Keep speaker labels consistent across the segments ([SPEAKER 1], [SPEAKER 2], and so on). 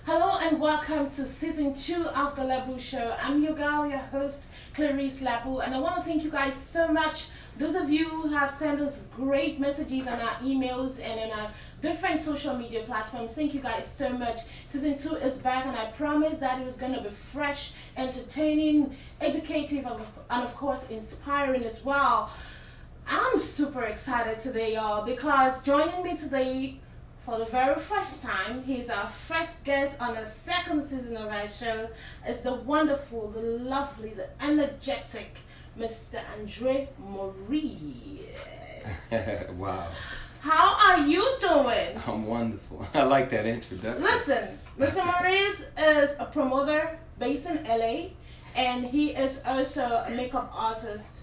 [SPEAKER 1] Hello and welcome to season 2 of the Labu Show. I'm your girl, your host, Clarice Labu, and I want to thank you guys so much. Those of you who have sent us great messages on our emails and on our different social media platforms, thank you guys so much. Season 2 is back, and I promised that it was going to be fresh, entertaining, educative, and of course inspiring as well. I'm super excited today, y'all, because joining me today for the very first time, he's our first guest on the second season of our show, is the wonderful, the lovely, the energetic Mr. Andre Maurice.
[SPEAKER 2] Wow.
[SPEAKER 1] How are you doing?
[SPEAKER 2] I'm wonderful. I like that introduction.
[SPEAKER 1] Listen, Mr. Maurice is a promoter based in LA, and he is also a makeup artist.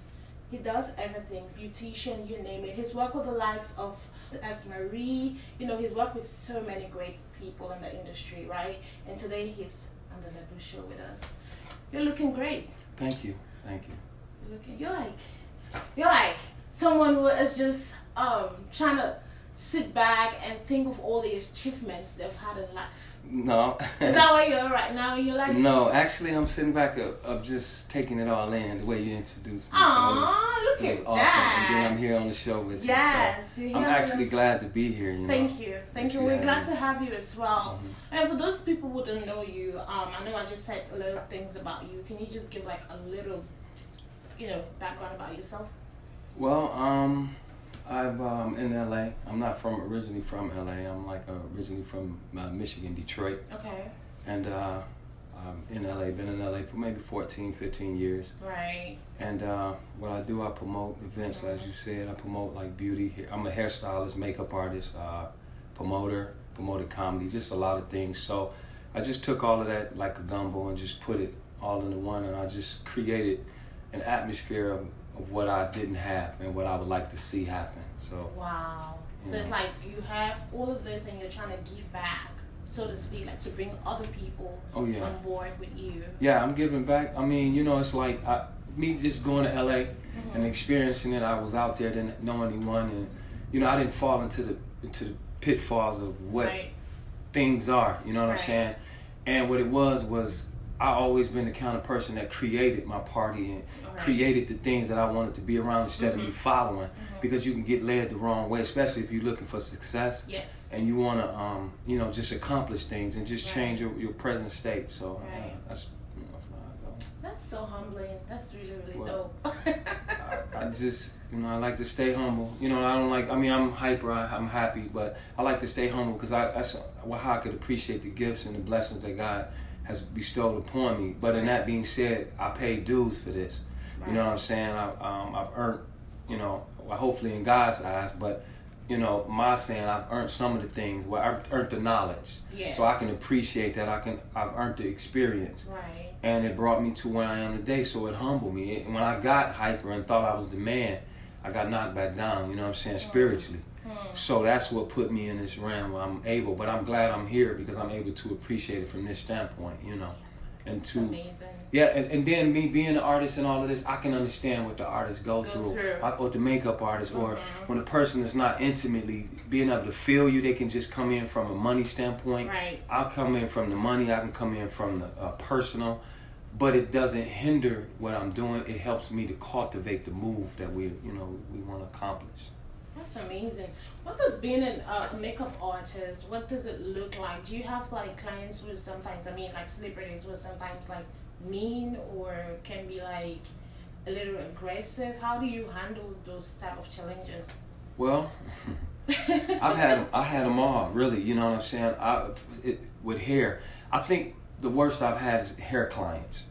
[SPEAKER 1] He does everything, beautician, you name it. He's worked with the likes of as Marie, he's worked with so many great people in the industry, right? And today he's on the Labu Show with us. You're looking great.
[SPEAKER 2] Thank you.
[SPEAKER 1] You're like someone who is just trying to sit back and think of all the achievements they've had in life.
[SPEAKER 2] No.
[SPEAKER 1] Is that where you're right now in your life?
[SPEAKER 2] No, actually I'm sitting back of just taking it all in, the way you introduced me.
[SPEAKER 1] Aww, look at
[SPEAKER 2] awesome.
[SPEAKER 1] that.
[SPEAKER 2] And then I'm here on the show with
[SPEAKER 1] yes,
[SPEAKER 2] you. So I'm actually glad to be here.
[SPEAKER 1] Thank you. We're glad to have you as well.
[SPEAKER 2] Mm-hmm.
[SPEAKER 1] And for those people who don't know you, I know I just said a little things about you. Can you just give like a little, background about yourself?
[SPEAKER 2] Well, I'm in LA. I'm not originally from LA. I'm originally from Michigan, Detroit.
[SPEAKER 1] Okay.
[SPEAKER 2] And I'm in LA, been in LA for maybe 14, 15 years.
[SPEAKER 1] Right.
[SPEAKER 2] And what I do, I promote events, as you said. I promote like beauty. I'm a hairstylist, makeup artist, promoted comedy, just a lot of things. So I just took all of that like a gumbo and just put it all into one, and I just created an atmosphere of what I didn't have and what I would like to see happen. So
[SPEAKER 1] wow. So it's like you have all of this and you're trying to give back, so to speak, like to bring other people on board with you. Yeah,
[SPEAKER 2] I'm giving back. I mean, it's like me just going to LA and experiencing it. I was out there, didn't know anyone, and I didn't fall into the pitfalls of what things are. You know what I'm saying? And what it was I always been the kind of person that created my party and created the things that I wanted to be around instead of me following, because you can get led the wrong way, especially if you're looking for success.
[SPEAKER 1] Yes.
[SPEAKER 2] And you want to, just accomplish things and just change your present state. So that's
[SPEAKER 1] that's so humbling. That's really, really dope.
[SPEAKER 2] I just, I like to stay humble. I don't like, I'm hyper, I'm happy, but I like to stay humble because that's how I could appreciate the gifts and the blessings that God has bestowed upon me. But in that being said, I paid dues for this. You know what I'm saying? I've earned, hopefully in God's eyes, but my saying, I've earned some of the things. Well, I've earned the knowledge, so I can appreciate that. I've earned the experience, and it brought me to where I am today. So it humbled me. And when I got hyper and thought I was the man, I got knocked back down. You know what I'm saying? Spiritually. So that's what put me in this realm where I'm able. But I'm glad I'm here because I'm able to appreciate it from this standpoint. And
[SPEAKER 1] to amazing.
[SPEAKER 2] Yeah, and then me being an artist and all of this, I can understand what the artists go through. Or the makeup artist, or when a person is not intimately being able to feel you, they can just come in from a money standpoint. I'll come in from the money, I can come in from the personal, but it doesn't hinder what I'm doing. It helps me to cultivate the move that we want to accomplish.
[SPEAKER 1] That's amazing. What does being a makeup artist, what does it look like? Do you have like clients who sometimes, like celebrities who sometimes like mean or can be like a little aggressive? How do you handle those type of challenges?
[SPEAKER 2] Well, I had them all, really. You know what I'm saying? With hair, I think the worst I've had is hair clients.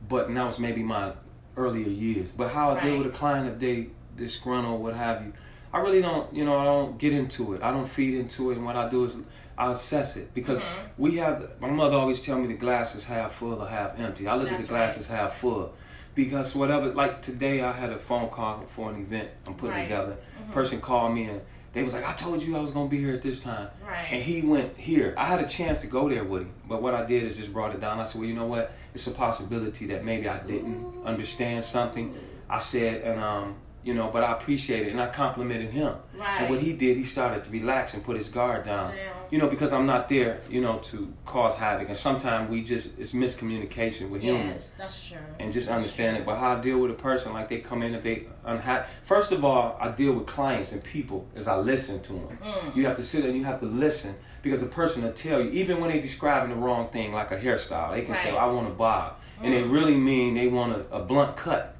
[SPEAKER 2] But now it's maybe my earlier years. But how I deal with a client if they disgruntled, what have you, I really don't, I don't get into it. I don't feed into it. And what I do is I assess it, because my mother always tell me the glass is half full or half empty. I look at the glass as half full, because whatever, like today I had a phone call for an event I'm putting together. Person called me and they was like, I told you I was going to be here at this time. And he went here. I had a chance to go there with him, but what I did is just brought it down. I said, well, you know what? It's a possibility that maybe I didn't understand something. I said, and you know, but I appreciated it and I complimented him.
[SPEAKER 1] Right.
[SPEAKER 2] And what he did, he started to relax and put his guard down.
[SPEAKER 1] Damn.
[SPEAKER 2] You know, because I'm not there, you know, to cause havoc. And sometimes it's miscommunication with humans.
[SPEAKER 1] Yes, that's true.
[SPEAKER 2] And just understand it. But how I deal with a person, like they come in if they unhappy. First of all, I deal with clients and people as I listen to them. You have to sit there and you have to listen, because a person will tell you, even when they're describing the wrong thing, like a hairstyle, they can say, I want a bob. And they really mean they want a blunt cut.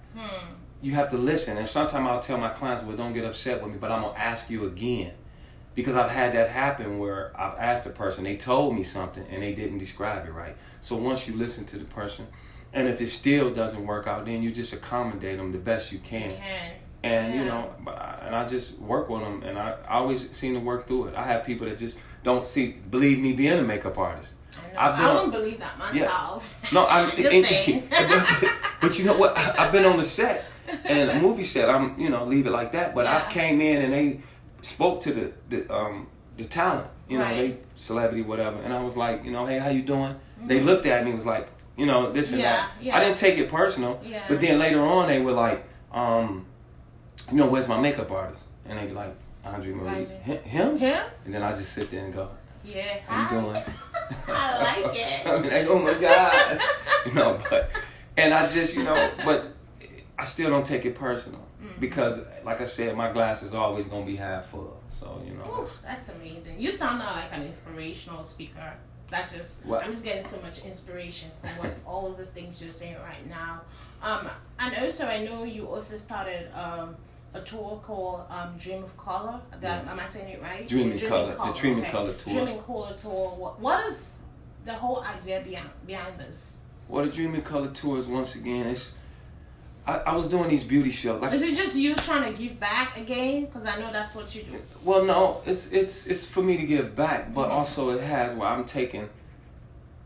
[SPEAKER 2] You have to listen. And sometimes I'll tell my clients, well, don't get upset with me, but I'm going to ask you again. Because I've had that happen where I've asked a person, they told me something and they didn't describe it right. So once you listen to the person, and if it still doesn't work out, then you just accommodate them the best you can. And you know, and I just work with them, and I always seem to work through it. I have people that just don't believe me being a makeup artist.
[SPEAKER 1] I don't believe that myself.
[SPEAKER 2] Yeah. No, I'm
[SPEAKER 1] just saying.
[SPEAKER 2] But you know what? I've been on the set, and a movie set. I'm, you know, leave it like that. But I've came in and they spoke to the talent, you know, they celebrity, whatever. And I was like, you know, hey, how you doing? They looked at me and was like, you know, this and that. I didn't take it personal. But then later on they were like, you know, where's my makeup artist? And they be like, Andre Maurice. Him? And then I just sit there and go, how you doing?
[SPEAKER 1] I like it.
[SPEAKER 2] I mean, like, oh my God. You know, and I just, you know, but I still don't take it personal. Because, like I said, my glass is always going to be half full. So, you know.
[SPEAKER 1] Ooh, that's amazing. You sound like an inspirational speaker. That's just, I'm just getting so much inspiration from what all of the things you're saying right now. And also, I know you also started a tour called Dream of Color. Am I saying it right?
[SPEAKER 2] Dreaming Color. The Dreaming Color tour.
[SPEAKER 1] Dreaming Color tour. What is the whole idea behind this?
[SPEAKER 2] Well, the Dreaming Color tour is, once again, it's, I was doing these beauty shows. Like,
[SPEAKER 1] is it just you trying to give back again? Because I know that's what you do.
[SPEAKER 2] Well, no, it's for me to give back, but also it has where I'm taking.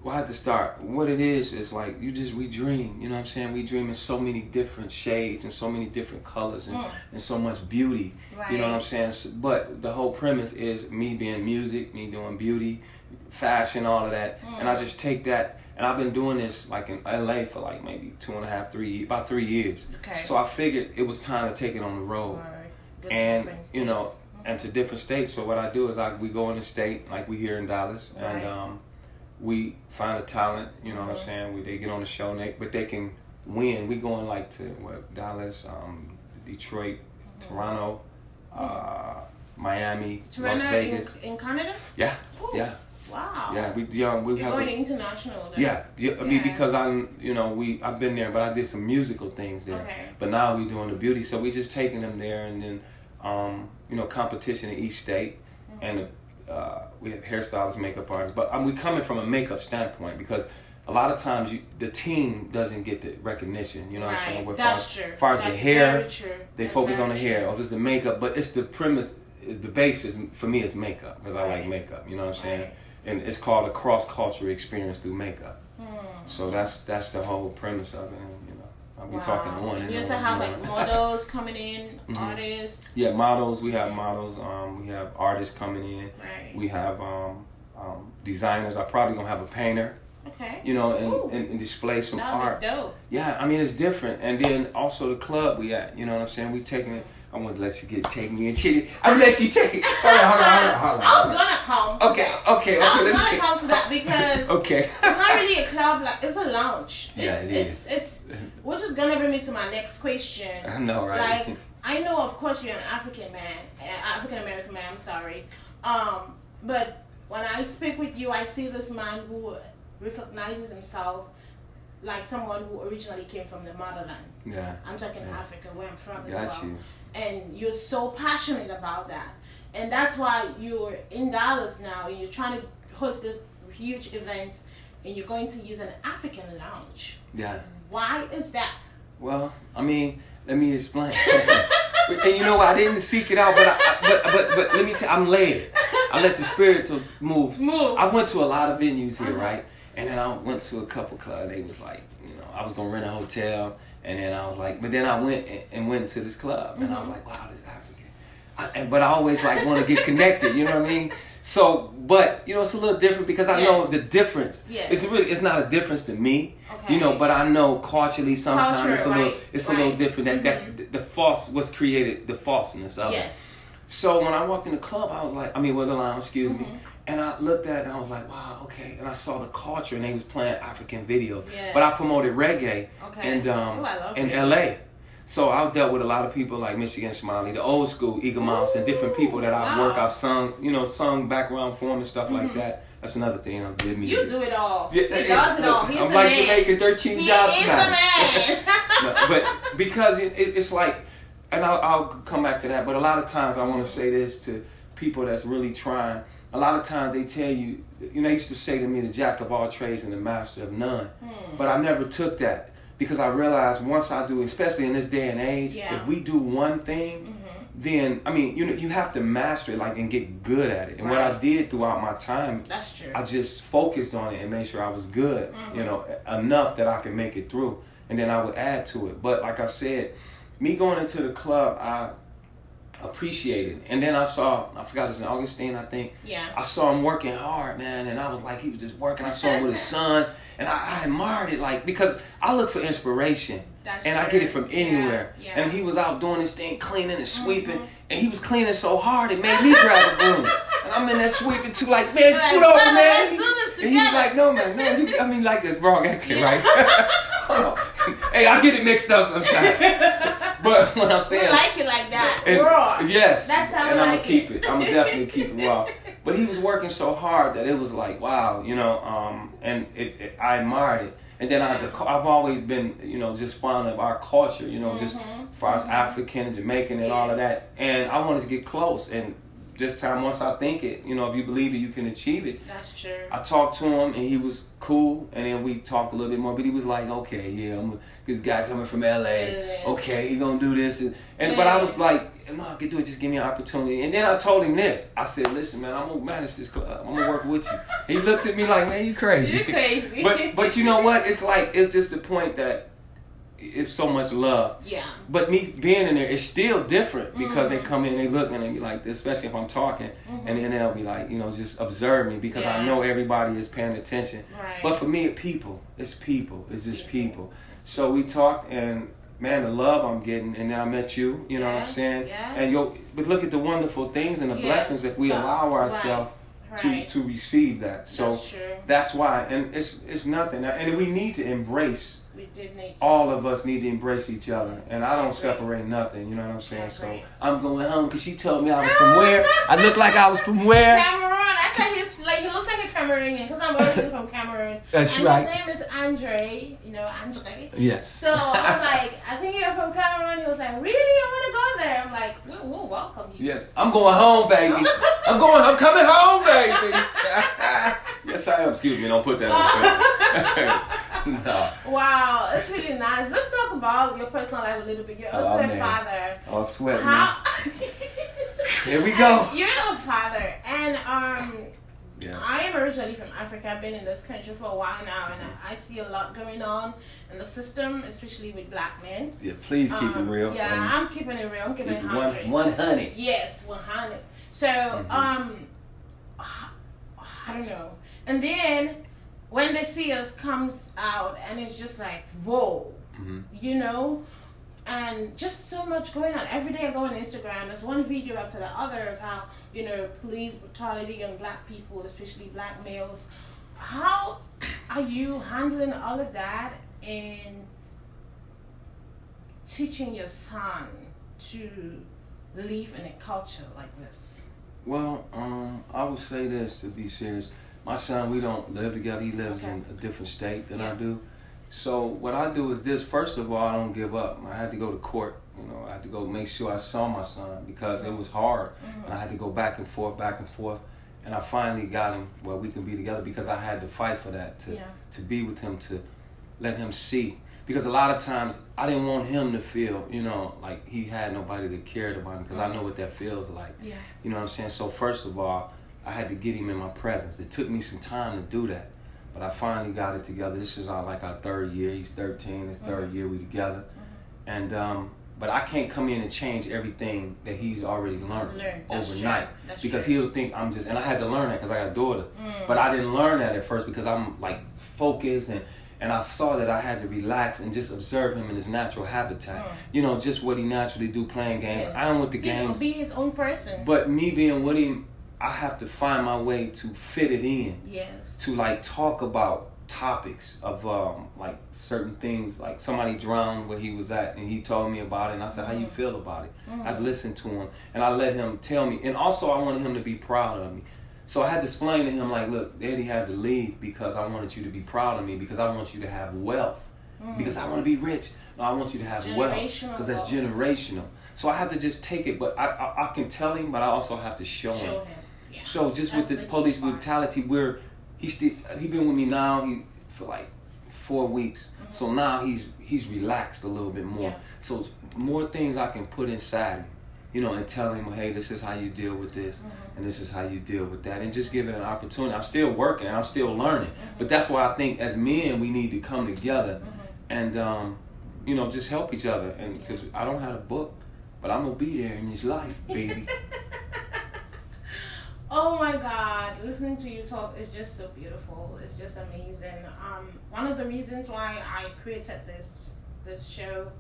[SPEAKER 2] Well, I have to start. What it is like we dream. You know what I'm saying? We dream in so many different shades and so many different colors and so much beauty.
[SPEAKER 1] Right.
[SPEAKER 2] You know what I'm saying? But the whole premise is me being music, me doing beauty, fashion, all of that, and I just take that. And I've been doing this like in LA for like maybe 2.5, about 3 years. Okay. So I figured it was time to take it on the road.
[SPEAKER 1] Right.
[SPEAKER 2] And you know, and to different states. So what I do is we go in the state, like we here in Dallas, and we find a talent. You know what I'm saying? They get on the show, but they can win. We going like to Dallas, Detroit, Toronto, Miami, Las Vegas.
[SPEAKER 1] In Canada?
[SPEAKER 2] Yeah.
[SPEAKER 1] Ooh.
[SPEAKER 2] Yeah.
[SPEAKER 1] Wow.
[SPEAKER 2] Yeah, we
[SPEAKER 1] have going international. Then.
[SPEAKER 2] Yeah. I mean, because I've been there, but I did some musical things there. Okay. But now we're doing the beauty, so we just taking them there, and then competition in each state, and we have hairstylists, makeup artists. But we coming from a makeup standpoint, because a lot of times the team doesn't get the recognition. You know what I'm saying?
[SPEAKER 1] That's true.
[SPEAKER 2] As far as the hair, they focus
[SPEAKER 1] very
[SPEAKER 2] on the hair. Or if it's the makeup, but it's the premise. Is the basis for me is makeup, because I like makeup. You know what I'm saying? Right. And it's called a cross-cultural experience through makeup. So that's the whole premise of it. And, you know, I'll be talking to one.
[SPEAKER 1] And you also have like models coming in, artists.
[SPEAKER 2] Yeah, models. We have models. We have artists coming in.
[SPEAKER 1] Right.
[SPEAKER 2] We have designers. I'm probably gonna have a painter.
[SPEAKER 1] Okay.
[SPEAKER 2] You know, and display some art.
[SPEAKER 1] Dope.
[SPEAKER 2] Yeah, I mean it's different. And then also the club we at. You know what I'm saying? We taking it. I'm gonna let you take me and cheated. I'm gonna let you take it. Hold on.
[SPEAKER 1] I was gonna come.
[SPEAKER 2] Okay.
[SPEAKER 1] I was gonna come to that because
[SPEAKER 2] okay.
[SPEAKER 1] It's not really a club, like it's a lounge.
[SPEAKER 2] It is.
[SPEAKER 1] It's which is gonna bring me to my next question.
[SPEAKER 2] I know, right?
[SPEAKER 1] Like I know, of course, you're an African American man. I'm sorry, but when I speak with you, I see this man who recognizes himself like someone who originally came from the motherland.
[SPEAKER 2] Yeah.
[SPEAKER 1] I'm talking Africa, where I'm from as
[SPEAKER 2] Got
[SPEAKER 1] well.
[SPEAKER 2] you.
[SPEAKER 1] And you're so passionate about that. And that's why you're in Dallas now and you're trying to host this huge event and you're going to use an African lounge.
[SPEAKER 2] Yeah.
[SPEAKER 1] Why is that?
[SPEAKER 2] Well, I mean, let me explain. And you know what? I didn't seek it out, but let me tell you, I'm led. I let the spirit move.
[SPEAKER 1] Move.
[SPEAKER 2] I went to a lot of venues here, right? And then I went to a couple clubs. They was like, you know, I was gonna rent a hotel, and then I was like, but then I went to this club, and I was like, wow, this African. But I always like want to get connected, you know what I mean? So, but you know, it's a little different because I know the difference.
[SPEAKER 1] Yes.
[SPEAKER 2] It's not a difference to me.
[SPEAKER 1] Okay.
[SPEAKER 2] You know, but I know culturally sometimes it's a little,
[SPEAKER 1] right.
[SPEAKER 2] a little different. That the false was created, the falseness of it. So when I walked in the club, I was like, the lounge, excuse me, and I looked at it and I was like, wow, okay. And I saw the culture and they was playing African videos, but I promoted reggae and in LA. So I dealt with a lot of people like Michigan Smiley, the old school Eagle Mouse, and different people that I've sung background for them and stuff like that. That's another thing I did.
[SPEAKER 1] You do it all.
[SPEAKER 2] Yeah,
[SPEAKER 1] he does it all. He's
[SPEAKER 2] I'm
[SPEAKER 1] the
[SPEAKER 2] like
[SPEAKER 1] man.
[SPEAKER 2] Jamaican 13 jobs
[SPEAKER 1] He is
[SPEAKER 2] now.
[SPEAKER 1] the man.
[SPEAKER 2] No, but because it's like, and I'll come back to that, but a lot of times I want to say this to people that's really trying. A lot of times they tell you, they used to say to me, the jack of all trades and the master of none. But I never took that because I realized once I do, especially in this day and age, if we do one thing, then, you have to master it, and get good at it. And what I did throughout my time,
[SPEAKER 1] that's true.
[SPEAKER 2] I just focused on it and made sure I was good, enough that I could make it through. And then I would add to it. But like I said, me going into the club, I appreciated it. And then I forgot his name, Augustine, I think.
[SPEAKER 1] Yeah. I
[SPEAKER 2] saw him working hard, man, and I was like, he was just working. I saw him with his son, and I admired it, because I look for inspiration. I get it from anywhere.
[SPEAKER 1] Yeah.
[SPEAKER 2] And he was out doing his thing, cleaning and sweeping, and he was cleaning so hard it made me grab a broom. And I'm in there sweeping too, man, scoot over, man.
[SPEAKER 1] Let's do this together.
[SPEAKER 2] And he's like, no, man, the wrong accent, right? Hold on. Hey, I get it mixed up sometimes. But what I'm saying,
[SPEAKER 1] we like it like that,
[SPEAKER 2] raw. Yes,
[SPEAKER 1] that's how
[SPEAKER 2] and
[SPEAKER 1] we
[SPEAKER 2] I'm
[SPEAKER 1] like
[SPEAKER 2] gonna keep it. I'm gonna definitely keep it raw. But he was working so hard that it was like, wow, and I admired it. And then I've always been, just fond of our culture, just as far as African and Jamaican and all of that. And I wanted to get close. And this time, once I think it, if you believe it, you can achieve it.
[SPEAKER 1] That's true.
[SPEAKER 2] I talked to him, and he was cool. And then we talked a little bit more. But he was like, okay, yeah, this guy coming from LA. Okay, he gonna do this. But I was like, no, I can do it. Just give me an opportunity. And then I told him this. I said, listen, man, I'm gonna manage this club. I'm gonna work with you. He looked at me like, man, you crazy.
[SPEAKER 1] You're crazy.
[SPEAKER 2] But you know what? It's just the point that it's so much love.
[SPEAKER 1] Yeah.
[SPEAKER 2] But me being in there, it's still different because they come in, they look, and they be like, especially if I'm talking, and then they'll be like, just observe me because I know everybody is paying attention.
[SPEAKER 1] Right.
[SPEAKER 2] But for me, it's people. It's just people. So we talked, and man, the love I'm getting, and then I met you. You know what I'm saying?
[SPEAKER 1] Yes.
[SPEAKER 2] And but look at the wonderful things and the blessings if we allow ourselves to receive that. So that's why, and it's nothing, and we need to embrace.
[SPEAKER 1] We did need to.
[SPEAKER 2] All of us need to embrace each other, and I don't separate nothing. You know what I'm saying? So I'm going home because she told me I was from where. I look like I was from where?
[SPEAKER 1] Cameroon. I said he looks like a Cameroonian because I'm originally from Cameroon.
[SPEAKER 2] That's
[SPEAKER 1] and
[SPEAKER 2] right.
[SPEAKER 1] His name is Andre. Andre.
[SPEAKER 2] Yes.
[SPEAKER 1] So I was like, I think you're from Cameroon. He was like, really? I want to go there. I'm like, we'll welcome you.
[SPEAKER 2] Yes, I'm going home, baby. I'm coming home, baby. Yes, I am. Excuse me, don't put that on the No.
[SPEAKER 1] Wow, it's really nice. Let's talk about your personal life a little bit. You're also a father.
[SPEAKER 2] Oh, I'm sweating. Here we go.
[SPEAKER 1] You're a father, and I am originally from Africa. I've been in this country for a while now, and I see a lot going on in the system, especially with black men.
[SPEAKER 2] Yeah, please keep it real.
[SPEAKER 1] Yeah, I'm keeping it real. I'm keeping it 100.
[SPEAKER 2] 100.
[SPEAKER 1] Yes, 100. So, I don't know. And then when they see us comes out, and it's just like, whoa, and just so much going on. Every day I go on Instagram, there's one video after the other of how, police brutality on black people, especially black males. How are you handling all of that and teaching your son to live in a culture like this?
[SPEAKER 2] Well, I would say this, to be serious. My son, we don't live together. He lives in a different state than I do. So what I do is this. First of all, I don't give up. I had to go to court. I had to go make sure I saw my son because it was hard. And I had to go back and forth. And I finally got him where we can be together because I had to fight for that, to be with him, to let him see. Because a lot of times I didn't want him to feel, like he had nobody that cared about him because I know what that feels like.
[SPEAKER 1] Yeah.
[SPEAKER 2] You know what I'm saying? So first of all, I had to get him in my presence. It took me some time to do that. But I finally got it together. This is our third year. He's 13. His third year we together. And But I can't come in and change everything that he's already learned overnight. Because he'll think I'm just, and I had to learn that because I got a daughter. But I didn't learn that at first because I'm like focused and I saw that I had to relax and just observe him in his natural habitat. You know, just what he naturally do, playing games. Yes. I am with the games.
[SPEAKER 1] Be his own person.
[SPEAKER 2] But me being with him, I have to find my way to fit it in.
[SPEAKER 1] Yes.
[SPEAKER 2] To like talk about topics of like certain things, like somebody drowned where he was at and he told me about it and I said, how you feel about it? I listened to him and I let him tell me, and also I wanted him to be proud of me. So I had to explain to him like, look, Daddy had to leave because I wanted you to be proud of me, because I want you to have wealth, because I want to be rich. No, I want you to have wealth because that's generational. So I have to just take it, but I can tell him, but I also have to show him. Yeah. So just that's with the police brutality, he's been with me now for like 4 weeks. So now he's relaxed a little bit more. So more things I can put inside him, you know, and tell him, hey, this is how you deal with this, and this is how you deal with that, and just give it an opportunity. I'm still working, and I'm still learning, but that's why I think as men we need to come together and you know, just help each other. And because I don't have a book, but I'm gonna be there in his life, baby.
[SPEAKER 1] Oh my God, listening to you talk is just so beautiful. It's just amazing. One of the reasons why I created this show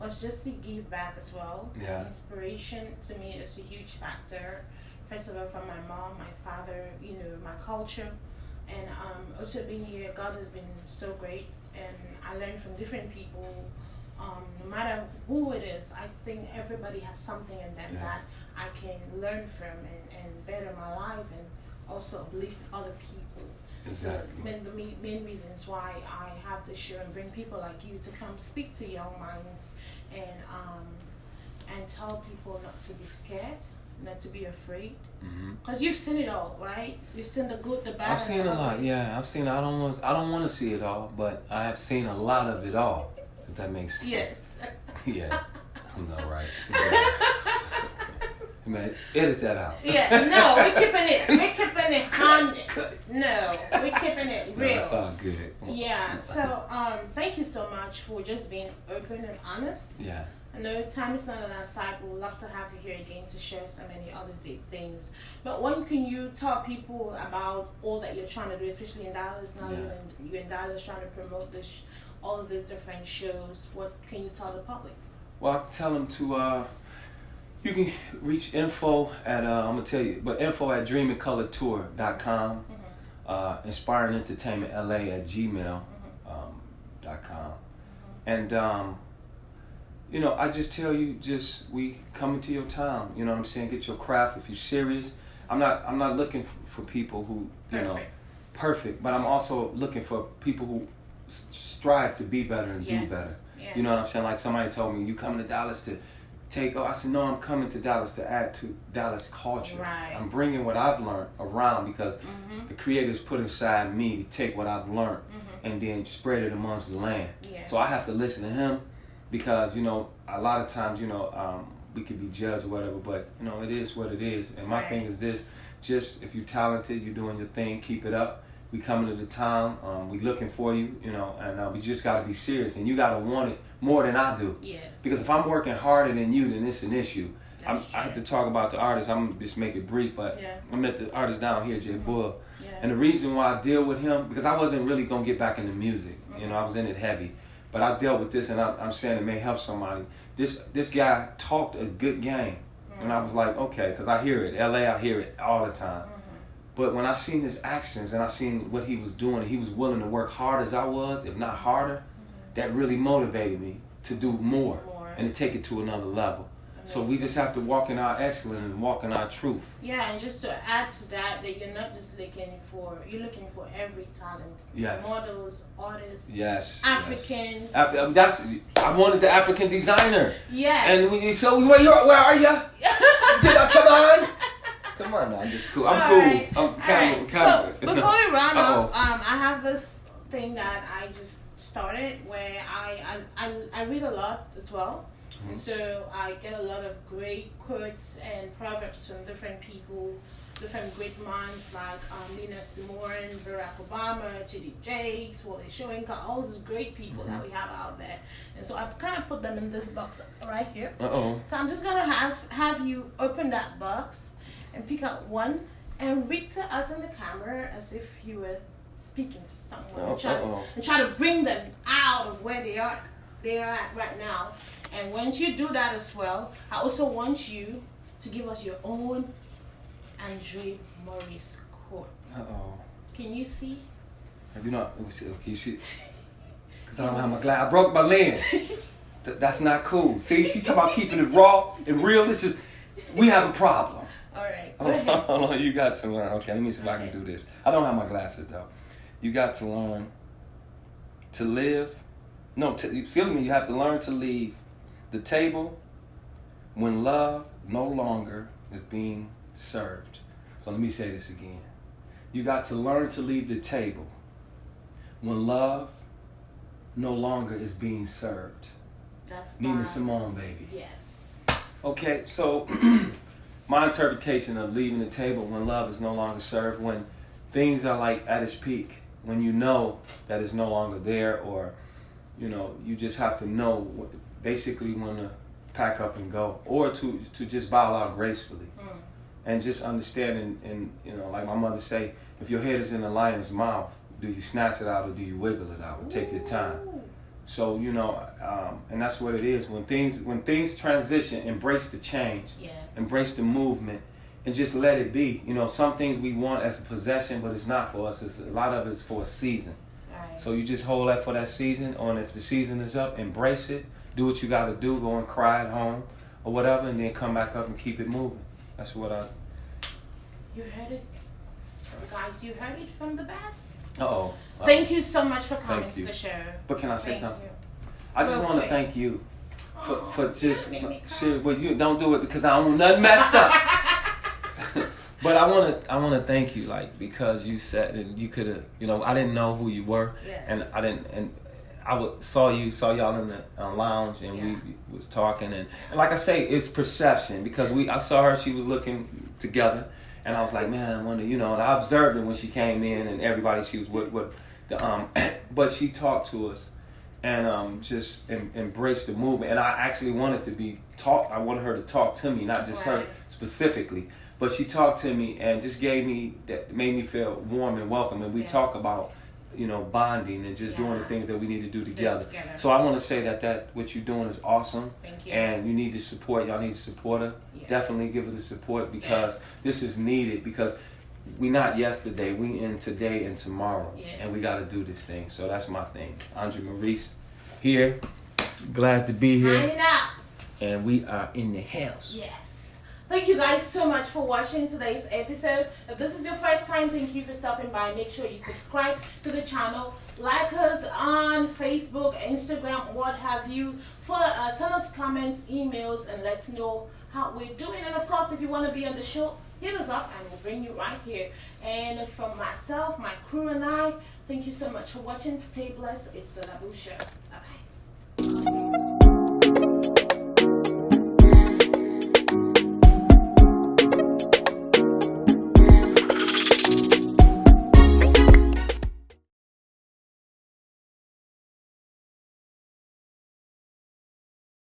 [SPEAKER 1] was just to give back as well.
[SPEAKER 2] Yeah.
[SPEAKER 1] Inspiration to me is a huge factor. First of all, from my mom, my father, you know, my culture, and also being here, God has been so great, and I learned from different people. No matter who it is, I think everybody has something in them that I can learn from and better my life and also uplift other people.
[SPEAKER 2] Exactly.
[SPEAKER 1] So the main reasons why I have this show and bring people like you to come speak to young minds and tell people not to be scared, not to be afraid. Because you've seen it all, right? You've seen the good, the bad.
[SPEAKER 2] I've seen a lot. Yeah, I've seen. I don't want to see it all, but I have seen a lot of it all. If that makes sense.
[SPEAKER 1] Yes.
[SPEAKER 2] Yeah, I'm not right. Man, edit that out.
[SPEAKER 1] Yeah, no, we're keeping it 100. No, we're keeping it real.
[SPEAKER 2] No, that's all good.
[SPEAKER 1] Yeah, so thank you so much for just being open and honest.
[SPEAKER 2] Yeah.
[SPEAKER 1] I know time is not on our side, but we'd love to have you here again to share so many other deep things. But when can you tell people about all that you're trying to do, especially in Dallas now? You're in Dallas trying to promote all of these different shows. What can you tell the public?
[SPEAKER 2] Well, I tell them to you can reach info at I'm gonna tell you, but info at dreamandcolortour.com, inspiringentertainmentla@gmail.com, and you know, I just tell you, we come into your town. You know what I'm saying? Get your craft if you're serious. I'm not looking for people who perfect, but I'm also looking for people who strive to be better and do better. Yes. You know what I'm saying? Like somebody told me, you coming to Dallas to take, I said, no, I'm coming to Dallas to add to Dallas culture.
[SPEAKER 1] Right.
[SPEAKER 2] I'm bringing what I've learned around because the creators put inside me to take what I've learned and then spread it amongst the land. Yeah. So I have to listen to him because, you know, a lot of times, you know, we could be judged or whatever, but, you know, it is what it is. And my thing is this, just if you're talented, you're doing your thing, keep it up. We coming to the town, we looking for you, you know, and we just got to be serious. And you got to want it more than I do.
[SPEAKER 1] Yes.
[SPEAKER 2] Because if I'm working harder than you, then it's an issue. I have to talk about the artist. I'm going to just make it brief, but I met the artist down here, Jay Bull. Yeah. And the reason why I deal with him, because I wasn't really going to get back into music. You know, I was in it heavy. But I dealt with this, and I'm saying it may help somebody. This guy talked a good game. And I was like, okay, because I hear it. LA, I hear it all the time. But when I seen his actions and I seen what he was doing, and he was willing to work hard as I was, if not harder, that really motivated me to do more and to take it to another level. So we just have to walk in our excellence and walk in our truth.
[SPEAKER 1] Yeah, and just to add to that you're not just looking for, you're looking for every talent.
[SPEAKER 2] Yes.
[SPEAKER 1] Models, artists.
[SPEAKER 2] Yes.
[SPEAKER 1] Africans.
[SPEAKER 2] Yes. I wanted the African designer.
[SPEAKER 1] Yes.
[SPEAKER 2] And where are you? Come on. Come on now, I'm just cool. I'm cool.
[SPEAKER 1] I'm so before we run up, I have this thing that I just started where I read a lot as well. And so I get a lot of great quotes and proverbs from different people. different great minds like Nina Simone, Barack Obama, T.D. Jakes, Wally Shoyinka, all these great people that we have out there. And so I've kind of put them in this box right here. So I'm just gonna have you open that box and pick out one and read to us in the camera as if you were speaking to someone and try to bring them out of where they are at right now. And once you do that as well, I also want you to give us your own Andre Maurice quote. Can you see?
[SPEAKER 2] Have you not? Can you see? Because I don't have my glass. I broke my lens. That's not cool. See, she talking about keeping it raw and real. We have a problem.
[SPEAKER 1] All right.
[SPEAKER 2] Hold on, you got to learn. Okay, let me see if I can do this. I don't have my glasses though. You got to learn to live. No, excuse me. You have to learn to leave the table when love no longer is being served. So let me say this again. You got to learn to leave the table when love no longer is being served.
[SPEAKER 1] That's
[SPEAKER 2] Nina Simone, baby.
[SPEAKER 1] Yes.
[SPEAKER 2] Okay, so my interpretation of leaving the table when love is no longer served, when things are like at its peak, when you know that it's no longer there, or you just have to know basically when to pack up and go, or to just bow out gracefully. And just understand, and like my mother say, if your head is in a lion's mouth, do you snatch it out or do you wiggle it out? Take your time. So and that's what it is. When things transition, embrace the change, embrace the movement, and just let it be. Some things we want as a possession, but it's not for us. A lot of it's for a season.
[SPEAKER 1] Right.
[SPEAKER 2] So you just hold that for that season, and if the season is up, embrace it. Do what you got to do. Go and cry at home or whatever, and then come back up and keep it moving. That's what
[SPEAKER 1] You heard it, guys. You heard it from the best.
[SPEAKER 2] Thank
[SPEAKER 1] you so much for coming to the show.
[SPEAKER 2] But can I say
[SPEAKER 1] Thank
[SPEAKER 2] something?
[SPEAKER 1] you.
[SPEAKER 2] I just want to thank you for just shit. Well, you don't do it because I don't want nothing messed up. But I want to thank you, because you said, and you could have, I didn't know who you were, and I didn't, and saw y'all in the lounge, and we was talking, and like I say, it's perception, because I saw her, she was looking together, and I was like, man, I wonder, and I observed her when she came in, and everybody she was with but she talked to us, and just embraced the movement, and I actually wanted to be I wanted her to talk to me, not just her specifically, but she talked to me and just made me feel warm and welcome, and we talk about bonding and just doing the things that we need to do together. So I want to say that what you're doing is awesome.
[SPEAKER 1] Thank you.
[SPEAKER 2] And you need to support. Y'all need to support her. Definitely give her the support, because this is needed, because we not yesterday, we in today and tomorrow. And we got to do this thing. So that's my thing. Andre Maurice here. Glad to be here.
[SPEAKER 1] Hanging out.
[SPEAKER 2] And we are in the house.
[SPEAKER 1] Yes. Thank you guys so much for watching today's episode. If this is your first time, thank you for stopping by. Make sure you subscribe to the channel. Like us on Facebook, Instagram, what have you. Follow us, send us comments, emails, and let us know how we're doing. And of course, if you want to be on the show, hit us up and we'll bring you right here. And from myself, my crew, and I, thank you so much for watching. Stay blessed. It's the Laboo Show. Bye-bye.